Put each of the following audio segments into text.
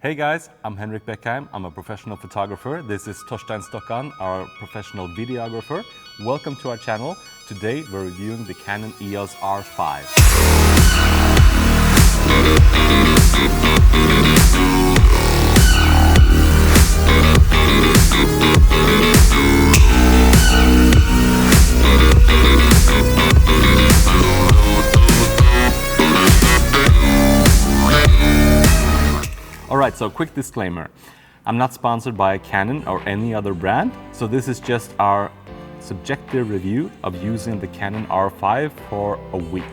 Hey guys, I'm Henrik Beckheim. I'm a professional photographer. This is Torstein Stokkan, our professional videographer. Welcome to our channel. Today we're reviewing the Canon EOS R5. Alright, so quick disclaimer. I'm not sponsored by Canon or any other brand, so this is just our subjective review of using the Canon R5 for a week.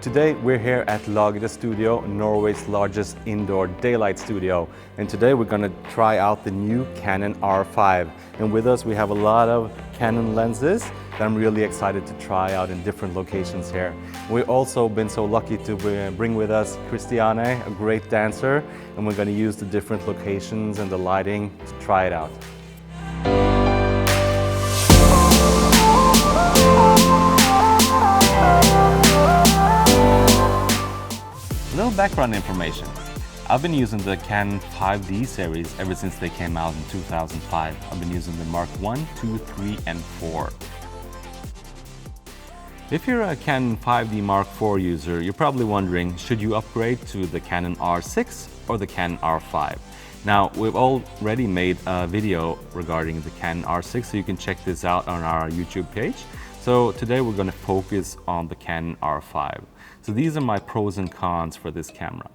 Today we're here at Lagre Studio, Norway's largest indoor daylight studio. And today we're going to try out the new Canon R5. And with us we have a lot of Canon lenses that I'm really excited to try out in different locations here. We've also been so lucky to bring with us Christiane, a great dancer, and we're going to use the different locations and the lighting to try it out. A little background information. I've been using the Canon 5D series ever since they came out in 2005. I've been using the Mark 1, 2, 3 and 4. If you're a Canon 5D Mark IV user, you're probably wondering, should you upgrade to the Canon R6 or the Canon R5? Now, we've already made a video regarding the Canon R6, so you can check this out on our YouTube page. So today we're going to focus on the Canon R5. So these are my pros and cons for this camera.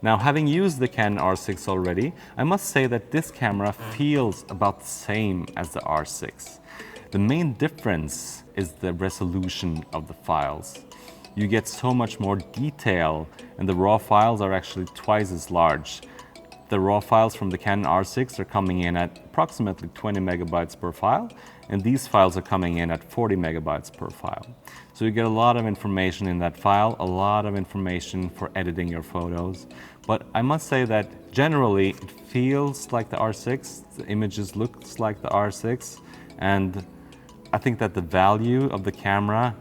Now, having used the Canon R6 already, I must say that this camera feels about the same as the R6. The main difference is the resolution of the files. You get so much more detail, and the raw files are actually twice as large. The raw files from the Canon R6 are coming in at approximately 20 megabytes per file, and these files are coming in at 40 megabytes per file. So you get a lot of information in that file, a lot of information for editing your photos. But I must say that generally it feels like the R6, the images looks like the R6, and I think that the value of the camera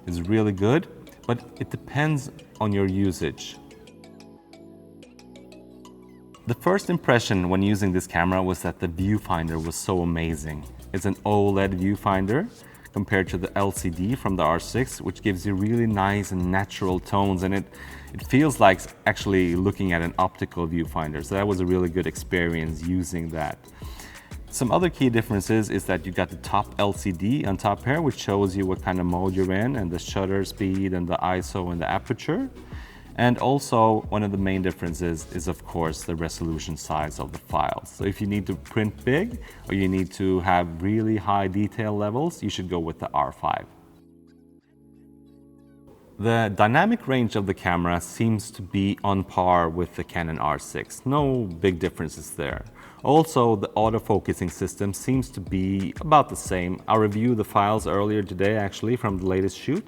is really good, but it depends on your usage. The first impression when using this camera was that the viewfinder was so amazing. It's an OLED viewfinder compared to the LCD from the R6, which gives you really nice and natural tones, and it feels like actually looking at an optical viewfinder. So that was a really good experience using that. Some other key differences is that you got the top LCD on top here, which shows you what kind of mode you're in, and the shutter speed and the ISO and the aperture. And also, one of the main differences is, of course, the resolution size of the files. So if you need to print big or you need to have really high detail levels, you should go with the R5. The dynamic range of the camera seems to be on par with the Canon R6. No big differences there. Also, the autofocusing system seems to be about the same. I reviewed the files earlier today, actually, from the latest shoot.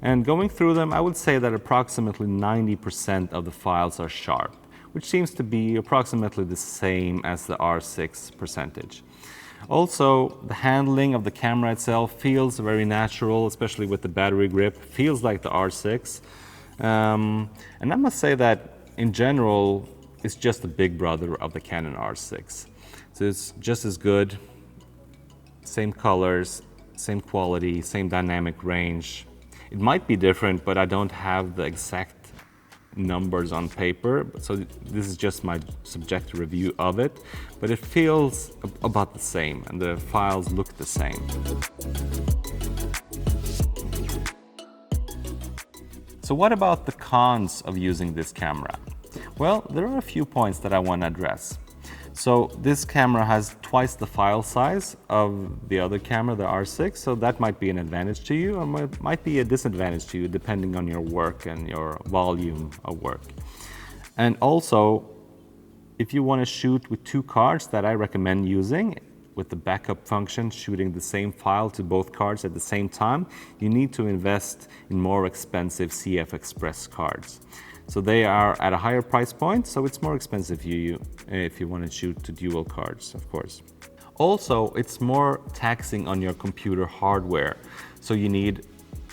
And going through them, I would say that approximately 90% of the files are sharp, which seems to be approximately the same as the R6 percentage. Also, the handling of the camera itself feels very natural, especially with the battery grip. Feels like the R6. And I must say that, in general, it's just the big brother of the Canon R6. So it's just as good, same colors, same quality, same dynamic range. It might be different, but I don't have the exact numbers on paper, so this is just my subjective review of it, but it feels about the same, and the files look the same. So what about the cons of using this camera? Well, there are a few points that I want to address. So this camera has twice the file size of the other camera, the R6, so that might be an advantage to you, or might be a disadvantage to you depending on your work and your volume of work. And also, if you want to shoot with two cards that I recommend using, with the backup function, shooting the same file to both cards at the same time, you need to invest in more expensive CF Express cards. So they are at a higher price point, so it's more expensive if you want to shoot to dual cards, of course. Also, it's more taxing on your computer hardware. So you need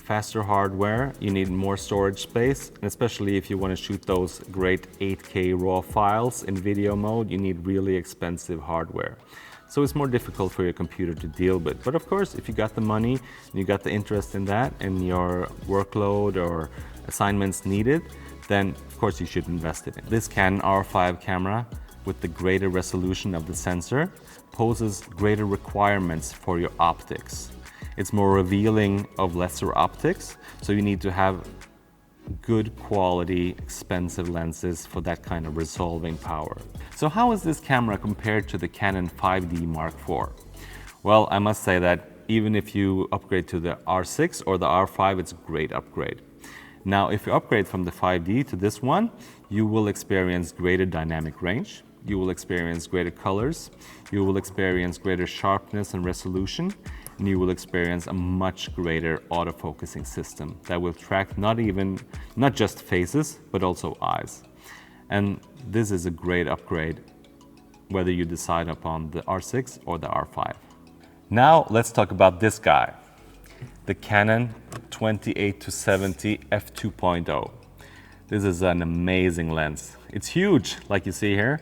faster hardware, you need more storage space, and especially if you want to shoot those great 8K raw files in video mode, you need really expensive hardware. So it's more difficult for your computer to deal with. But of course, if you got the money, and you got the interest in that, and your workload or assignments needed, then of course you should invest in it. This Canon R5 camera, with the greater resolution of the sensor, poses greater requirements for your optics. It's more revealing of lesser optics, so you need to have good quality, expensive lenses for that kind of resolving power. So how is this camera compared to the Canon 5D Mark IV? Well, I must say that even if you upgrade to the R6 or the R5, it's a great upgrade. Now, if you upgrade from the 5D to this one, you will experience greater dynamic range, you will experience greater colors, you will experience greater sharpness and resolution, and you will experience a much greater autofocusing system that will track not just faces, but also eyes. And this is a great upgrade, whether you decide upon the R6 or the R5. Now let's talk about this guy, the Canon 28-70 f2.0. This is an amazing lens. It's huge, like you see here.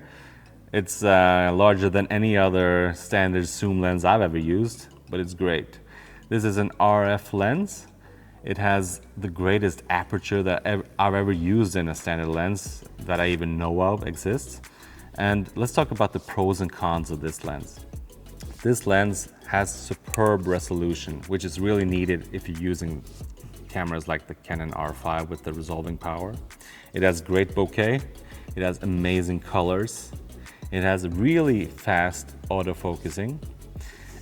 It's larger than any other standard zoom lens I've ever used, but it's great. This is an RF lens. It has the greatest aperture that I've ever used in a standard lens that I even know of exists. And let's talk about the pros and cons of this lens. This lens has superb resolution, which is really needed if you're using cameras like the Canon R5 with the resolving power. It has great bokeh. It has amazing colors. It has really fast autofocusing.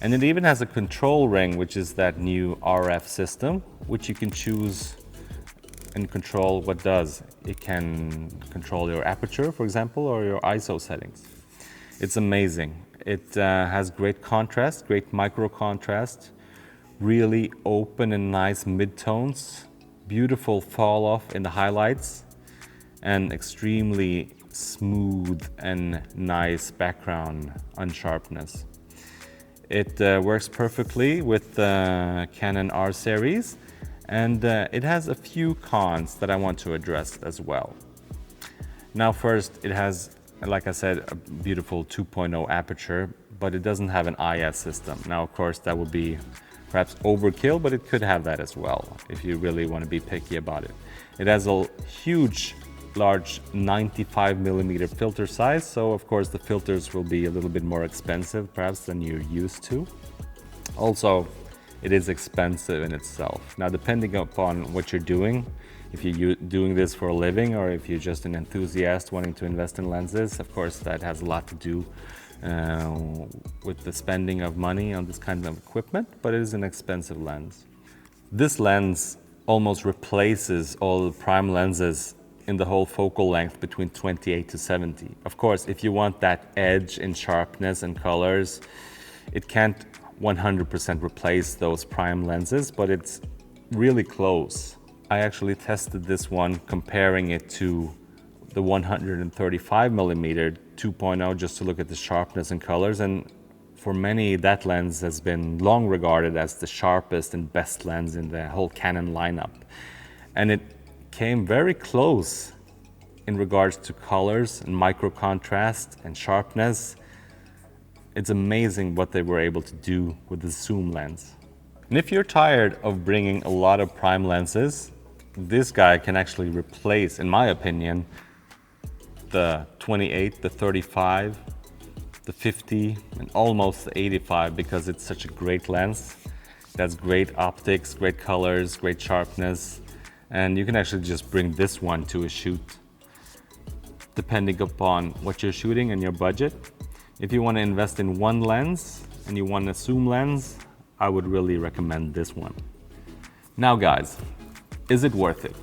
And it even has a control ring, which is that new RF system, which you can choose and control what does. It can control your aperture, for example, or your ISO settings. It's amazing. It has great contrast, great micro contrast, really open and nice midtones, beautiful fall off in the highlights, and extremely smooth and nice background unsharpness. It works perfectly with the Canon R series, and it has a few cons that I want to address as well. Now first, it has, like I said, a beautiful 2.0 aperture, but it doesn't have an IS system. Now of course that would be perhaps overkill, but it could have that as well if you really want to be picky about it. It has a huge, large 95mm filter size, so of course the filters will be a little bit more expensive perhaps than you're used to. Also, it is expensive in itself. Now depending upon what you're doing, if you're doing this for a living or if you're just an enthusiast wanting to invest in lenses, of course that has a lot to do with the spending of money on this kind of equipment, but it is an expensive lens. This lens almost replaces all the prime lenses in the whole focal length between 28-70. Of course, if you want that edge in sharpness and colors, it can't 100% replace those prime lenses, but it's really close. I actually tested this one comparing it to the 135mm 2.0 just to look at the sharpness and colors, and for many that lens has been long regarded as the sharpest and best lens in the whole Canon lineup. And it came very close in regards to colors and micro contrast and sharpness. It's amazing what they were able to do with the zoom lens. And if you're tired of bringing a lot of prime lenses, this guy can actually replace, in my opinion, the 28, the 35, the 50, and almost the 85 because it's such a great lens. It has great optics, great colors, great sharpness, and you can actually just bring this one to a shoot depending upon what you're shooting and your budget. If you want to invest in one lens and you want a zoom lens, I would really recommend this one. Now guys, is it worth it?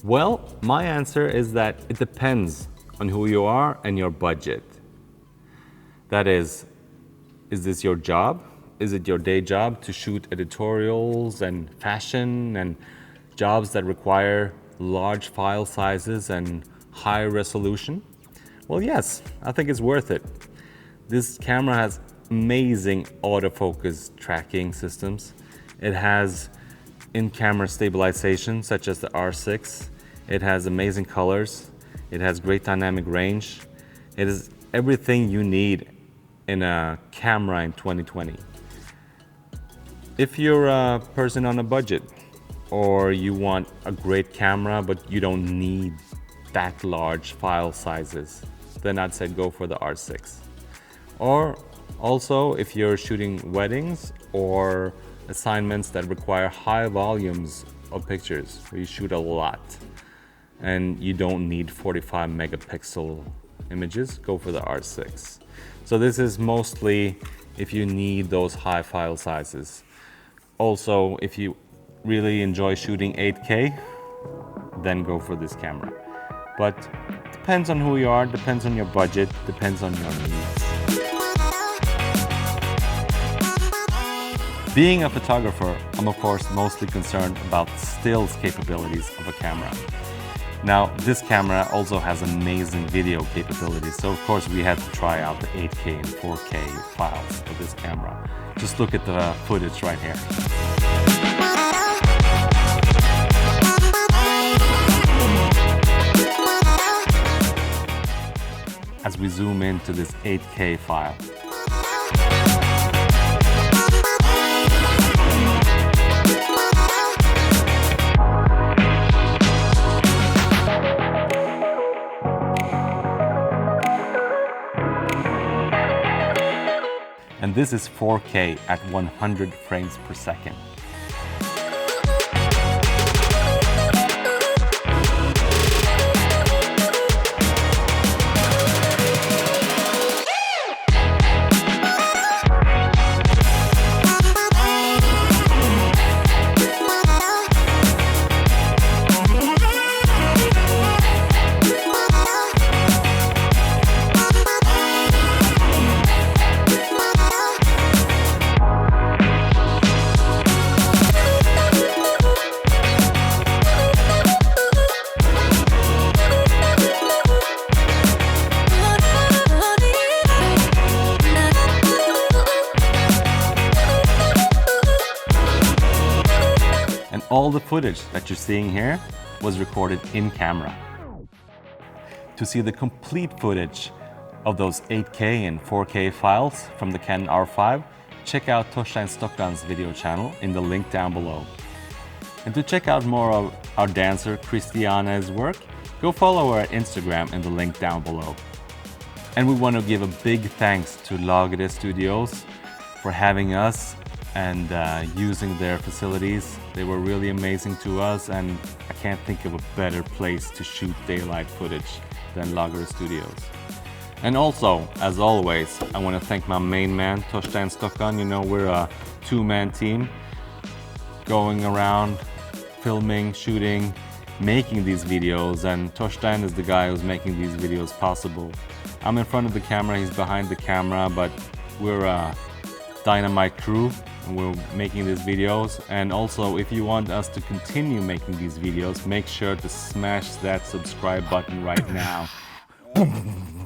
Well, my answer is that it depends on who you are and your budget. That is this your job? Is it your day job to shoot editorials and fashion and jobs that require large file sizes and high resolution? Well, yes, I think it's worth it. This camera has amazing autofocus tracking systems. It has in-camera stabilization, such as the R6. It has amazing colors. It has great dynamic range. It is everything you need in a camera in 2020. If you're a person on a budget, or you want a great camera but you don't need that large file sizes, then I'd say go for the R6. Or also, if you're shooting weddings or assignments that require high volumes of pictures, where you shoot a lot and you don't need 45 megapixel images, go for the R6. So this is mostly if you need those high file sizes. Also, if you really enjoy shooting 8K, then go for this camera. But depends on who you are, depends on your budget, depends on your needs. Being a photographer, I'm of course mostly concerned about the stills capabilities of a camera. Now, this camera also has amazing video capabilities, so of course we had to try out the 8K and 4K files of this camera. Just look at the footage right here. As we zoom into this 8K file. And this is 4K at 100 frames per second. All the footage that you're seeing here was recorded in camera. To see the complete footage of those 8K and 4K files from the Canon R5, check out Torstein Stokkan's video channel in the link down below. And to check out more of our dancer Christiana's work, go follow her at Instagram in the link down below. And we want to give a big thanks to Lagre Studios for having us and using their facilities. They were really amazing to us, and I can't think of a better place to shoot daylight footage than Lagre Studios. And also, as always, I want to thank my main man, Torstein Stokkan. You know, we're a two-man team going around, filming, shooting, making these videos, and Torstein is the guy who's making these videos possible. I'm in front of the camera, he's behind the camera, but we're a dynamite crew. We're making these videos, and also if you want us to continue making these videos, make sure to smash that subscribe button right now.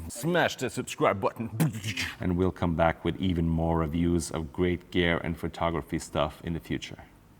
Smash the subscribe button. And we'll come back with even more reviews of great gear and photography stuff in the future.